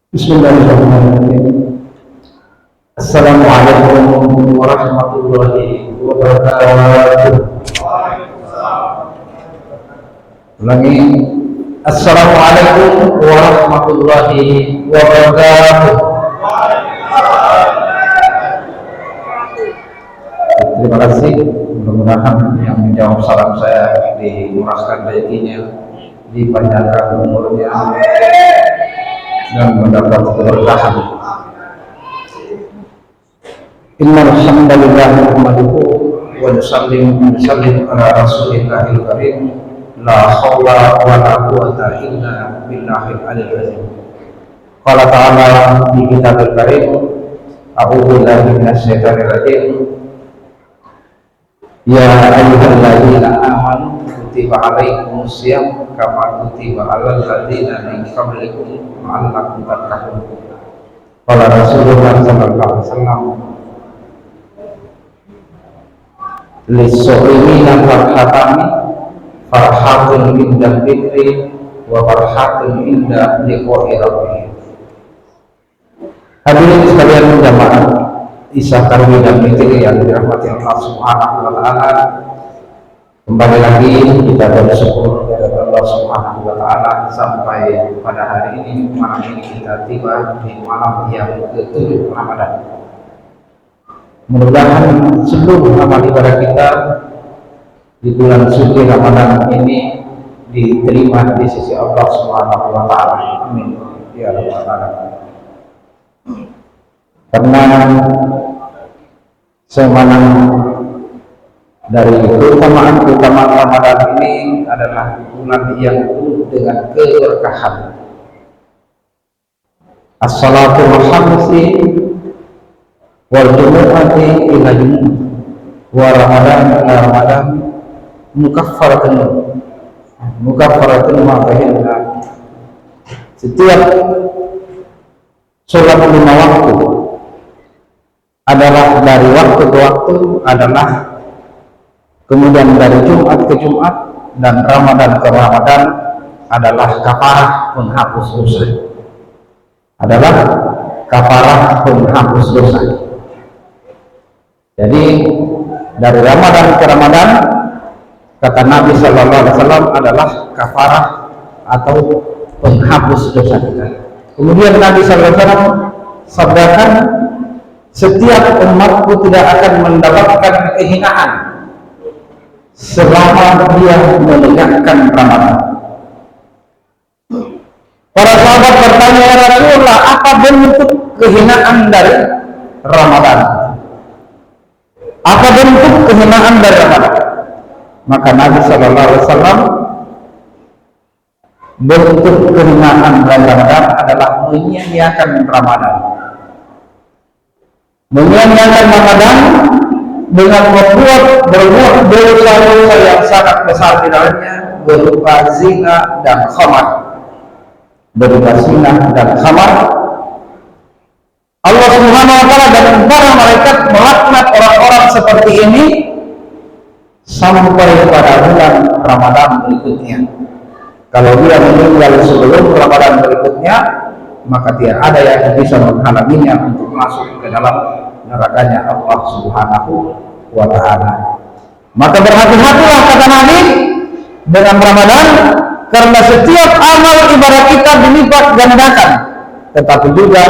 Bismillahirrahmanirrahim. Assalamualaikum warahmatullahi wabarakatuh. Ulangi. Assalamualaikum warahmatullahi wabarakatuh. Terima kasih. Mudah-mudahan yang menjawab salam saya dimurahkan rezekinya, dipanjangkan umurnya, dan mendapat keberkahan. Innal hamdalillah nahmaduhu wa nusallimu ala rasulillahil karim. La haula wa la quwwata illa billahil aliyyil azim. Qala ta'ala fi kitabil karim, a'udzu billahi minasy syaithanir rajim. Ya ayyuhalladzina amanu kutiba alaikumus syiyam kama kutiba alal ladzina min qablikum la'allakum tattaqun. Qala Rasulullah sallallahu alaihi wasallam, lis-shaimina farhatani, farhatun inda fitri wa farhatun inda liqa'i rabbih. Hadirin sekalian jamaah Isya Tarwih dan Fitri yang dirahmati Allah Subhanahu wa taala, kembali lagi kita bersyukur kepada Allah Subhanahu wa taala sampai pada hari ini, malam ini kita tiba di malam yang ke-7 Ramadan. Mudah-mudahan seluruh amal ibadah kita di bulan suci Ramadan ini diterima di sisi Allah Subhanahu wa taala. Amin ya rabbal alamin. Karena semanan dari keutamaan Ramadan ini adalah bulan yang penuh dengan keberkahan. As-salatul khamsi wal jumu'ati ila jumu'ah wa ramadan ila ramadan mukaffaratun ma bainahuma. Setiap sholat 5 waktu adalah dari waktu ke waktu adalah, kemudian dari Jumat ke Jumat dan Ramadan ke Ramadan adalah kafarah penghapus dosa. Adalah kafarah penghapus dosa. Jadi dari Ramadan ke Ramadan, kata Nabi Sallallahu Alaihi Wasallam, adalah kafarah atau penghapus dosa kita. Kemudian Nabi Sallallahu Alaihi Wasallam sabdakan, setiap umatku tidak akan mendapatkan kehinaan selama dia menegakkan Ramadan. Para sahabat bertanya, ya Rasulullah, apa bentuk kehinaan dari Ramadan? Apa bentuk kehinaan dari Ramadan? Maka Nabi Sallallahu Alaihi Wasallam, bentuk kehinaan dari Ramadan adalah menyia-nyiakan Ramadan. Menyia-nyiakan Ramadan dengan berbuat dosa-dosa yang sangat besar di dalamnya, berupa zina dan khamar. Allah Subhanahu wa taala dan para malaikat melaknat orang-orang seperti ini sampai pada bulan Ramadan berikutnya. Kalau dia meninggal sebelum Ramadan berikutnya, maka tidak ada yang bisa menghalanginya untuk masuk ke dalam nerakanya Allah Subhanahu wa ta'ala. Maka berhati-hatilah, kata Nabi, dengan Ramadan, karena setiap amal ibadah kita dilipat gandakan. Tetapi juga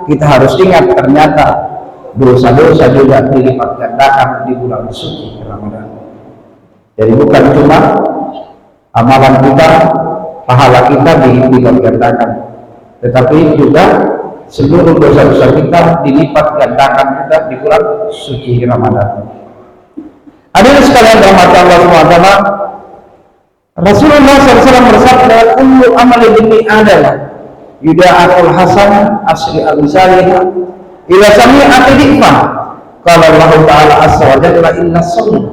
kita harus ingat, ternyata dosa-dosa juga dilipat gandakan di bulan suci Ramadan. Jadi bukan cuma amalan kita, pahala kita dilipat gandakan, tetapi juga seluruh dosa-dosa kita dilipat gandakan kita di bulan suci Ramadan. Hadirin sekalian rahmat Allah SWT, Rasulullah SAW bersabda, kullu amali bini adalah yuda'atul hasan asri al-misalihah ila sami'ati di'fah. Qala Allah Ta'ala azza wa jalla, inna sawm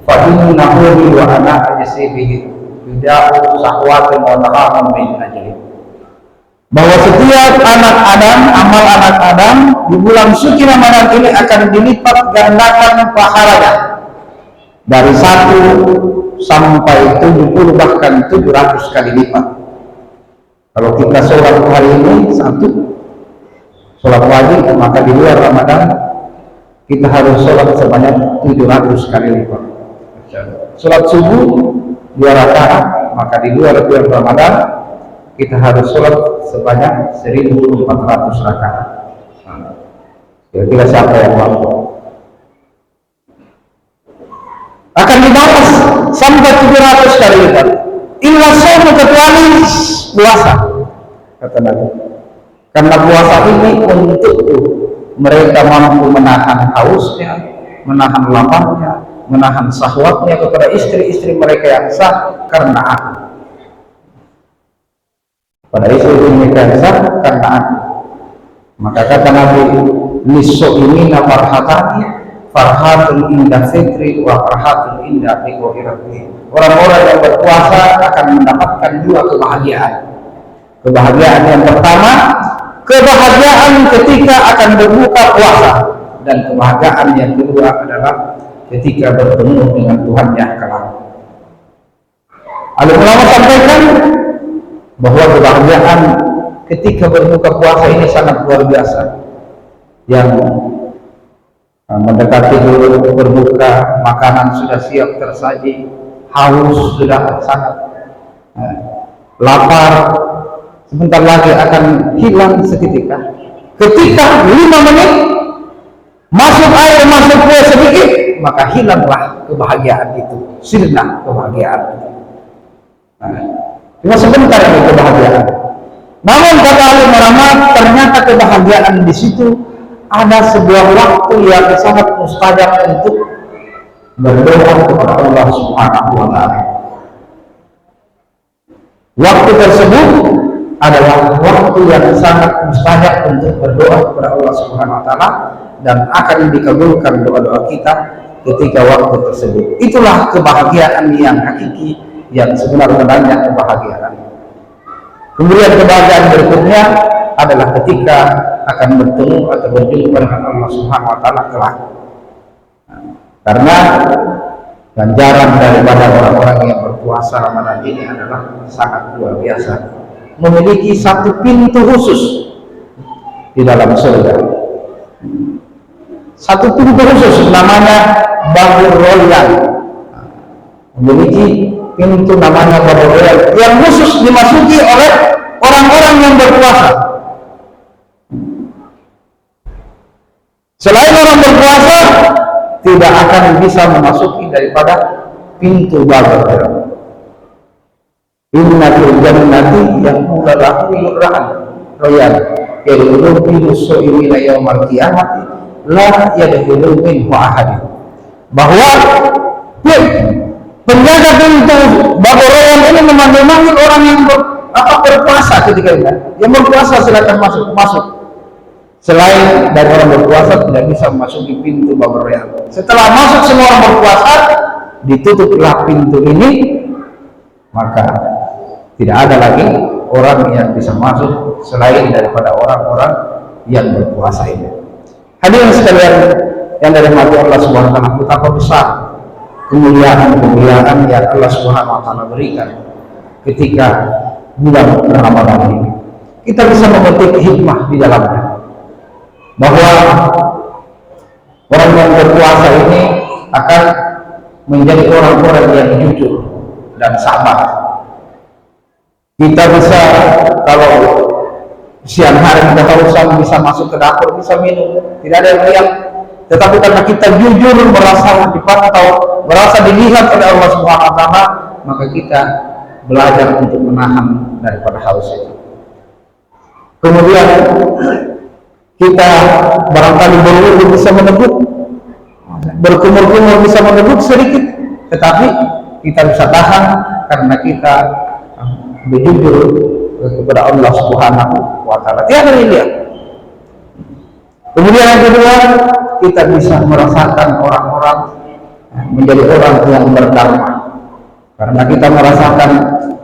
fa innahu wa ana ajsibihi yuda'u sahwatin wa ta'amun min ajli. Bahwa setiap anak Adam, amal anak Adam di bulan suci Ramadan ini akan dilipat gandakan pahalanya dari 1 sampai 70 bahkan 700 kali lipat. Kalau kita sholat hari ini 1, sholat wajib, maka di luar Ramadan kita harus sholat sebanyak 700 kali lipat. Sholat subuh 2 rakaat, maka di luar bulan Ramadan kita harus sholat sebanyak 1400 rakaat. Kira-kira siapa yang mampu? Akan dibalas sampai 700 kali lipat. Illa shaum, kecuali puasa, kata Nabi. Karena puasa ini untuk mereka mampu menahan hausnya, menahan laparnya, menahan syahwatnya kepada istri-istri mereka yang sah karena aku. Pada istri-istri mereka yang sah karena aku. Maka kata Nabi, lis-shaimina farhatani, farhatun inda fitri wa farhatun inda liqa'i rabbih. Orang-orang yang berpuasa akan mendapatkan 2 kebahagiaan. Kebahagiaan yang pertama, kebahagiaan ketika akan berbuka puasa, dan kebahagiaan yang kedua adalah ketika bertemu dengan Tuhannya kelak. Al-Ulama sampaikan bahwa kebahagiaan ketika berbuka puasa ini sangat luar biasa. Yang mendekati dulu berbuka, makanan sudah siap tersaji, haus sudah sangat, lapar sebentar lagi akan hilang seketika. Ketika 5 menit masuk air, masuk kue sedikit, maka hilanglah kebahagiaan itu, sirna kebahagiaan itu. Cuma sebentar ini kebahagiaan. Namun kata alim ulama, ternyata kebahagiaan di situ ada sebuah waktu yang sangat mustajab untuk berdoa kepada Allah Subhanahu wa Ta'ala. Waktu tersebut adalah waktu yang sangat mustajab untuk berdoa kepada Allah Subhanahu wa Ta'ala, dan akan dikabulkan doa-doa kita ketika waktu tersebut. Itulah kebahagiaan yang hakiki, yang sebenarnya kebahagiaan. Kemudian kebahagiaan berikutnya adalah ketika akan bertemu atau berjumpa dengan Allah Subhanahu wa Ta'ala kelak. Karena ganjaran daripada orang-orang yang berpuasa Ramadan ini adalah sangat luar biasa. Memiliki satu pintu khusus di dalam surga. Satu pintu khusus namanya Babur Royal. Memiliki pintu namanya Babur Royal yang khusus dimasuki oleh orang-orang yang berpuasa. Selain orang berpuasa tidak akan bisa memasuki daripada pintu Babur Royal. Inna fil jannati yaqulu lahu yur'an royal yadkhulu minhu shaimina yaumal qiyamati la yadkhulu minhu ahad. Bahwa penjaga pintu Babur Royal ini memanggil orang yang berpuasa ketika itu. Yang berpuasa silakan masuk. Selain dari orang berpuasa tidak bisa memasuki pintu Babur Royal. Setelah masuk semua orang berpuasa, ditutuplah pintu ini, maka tidak ada lagi orang yang bisa masuk selain daripada orang-orang yang berpuasa ini. Hadirin sekalian yang dirahmati Allah Subhanahu wa Ta'ala, betapa besar kemuliaan yang Allah Subhanahu wa Ta'ala berikan ketika bulan Ramadan ini. Kita bisa memetik hikmah di dalamnya, bahwa orang yang berpuasa ini akan menjadi orang-orang yang jujur dan sabar. Kita bisa, kalau siang hari kita harusan, bisa masuk ke dapur, bisa minum, tidak ada yang lihat. Tetapi karena kita jujur, merasa dipantau, merasa dilihat oleh Allah Subhanahu wa Ta'ala, maka kita belajar untuk menahan daripada haus itu. Kemudian kita barangkali berwudu bisa meneguk, berkumur-kumur bisa meneguk sedikit, tetapi kita bisa tahan karena kita berjujur kepada Allah Subhanahu wa Ta'ala. Tiada dilihat. Kemudian yang kedua, kita bisa merasakan orang-orang menjadi orang yang berdharma, karena kita merasakan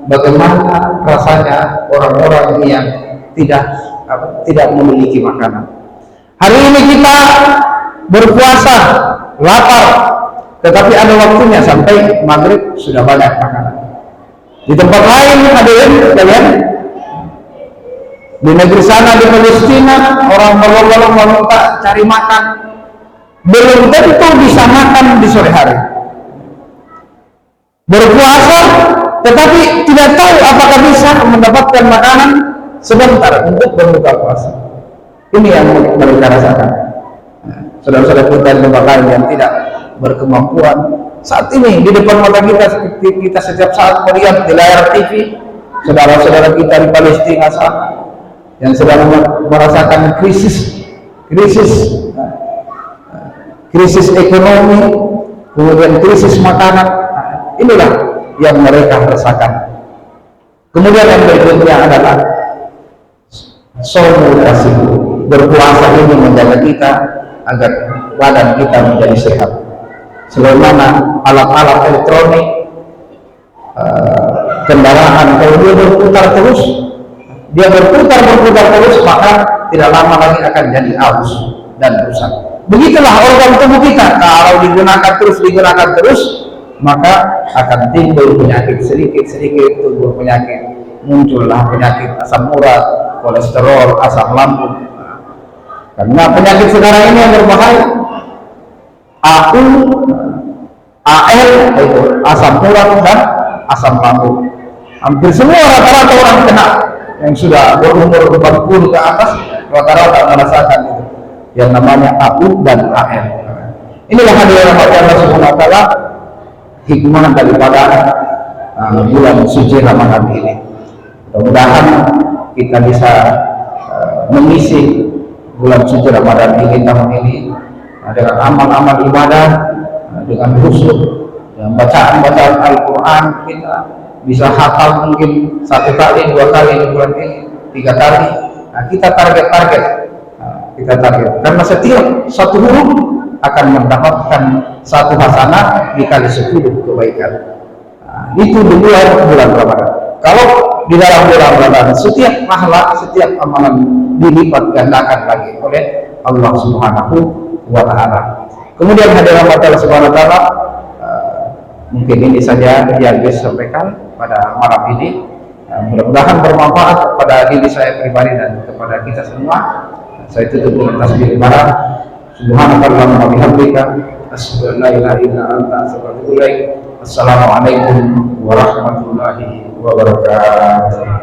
bagaimana rasanya orang-orang yang tidak memiliki makanan. Hari ini kita berpuasa, lapar, tetapi ada waktunya sampai maghrib sudah banyak makanan. Di tempat lain hadirin sekalian, Di negeri sana di Palestina orang berlomba-lomba meminta cari makan, belum tentu bisa makan di sore hari. Berpuasa tetapi tidak tahu apakah bisa mendapatkan makanan sebentar untuk berbuka puasa. Ini yang mereka rasakan. Saudara-saudara kita di tempat lain yang tidak berkemampuan, saat ini di depan mata kita setiap saat melihat di layar TV saudara-saudara kita di Palestina sana yang sedang merasakan krisis ekonomi, kemudian krisis makanan. Inilah yang mereka rasakan. Kemudian yang berikutnya adalah saum kasih, berpuasa ini menjaga kita agar badan kita menjadi sehat. Sebagaimana alat-alat elektronik, kendaraan, kalau dia berputar terus, maka tidak lama lagi akan jadi aus dan rusak. Begitulah organ tubuh kita, kalau digunakan terus, maka akan timbul penyakit sedikit timbul penyakit, muncullah penyakit asam urat, kolesterol, asam lambung. Karena penyakit sekarang ini yang berbahaya, AU, AL, itu asam urat dan asam lambung. Hampir semua rata-rata orang kena yang sudah berumur 40 ke atas rata-rata merasakan itu yang namanya AU dan AL. Inilah hadiah rahmat Allah Subhanahu wa taala, hikmah daripada bulan suci Ramadan ini. Mudah-mudahan kita bisa mengisi bulan suci Ramadan ini tahun ini dengan amal-amal ibadah, dengan khusyuk, dengan bacaan-bacaan Al-Quran. Kita bisa hafal mungkin 1 kali, 2 kali di bulan ini, 3 kali. Nah, kita target karena setiap satu huruf akan mendapatkan 1 hasanah dikali 10 kebaikan. Nah, itu di bulan Ramadan. Kalau di dalam bulan Ramadan setiap pahala, setiap amalan dilipat gandakan lagi oleh Allah Subhanahu wa taala. Kemudian hadirin Allah Subhanahu wa taala, mungkin ini saja yang bisa sampaikan pada malam ini. Mudah-mudahan bermanfaat kepada diri saya pribadi dan kepada kita semua. Saya tutup dengan tasbih ibadah. Subhanakallahumma wa bihamdika asyhadu an la ilaha illa anta astaghfiruka wa atubu ilaik. Assalamualaikum warahmatullahi wabarakatuh.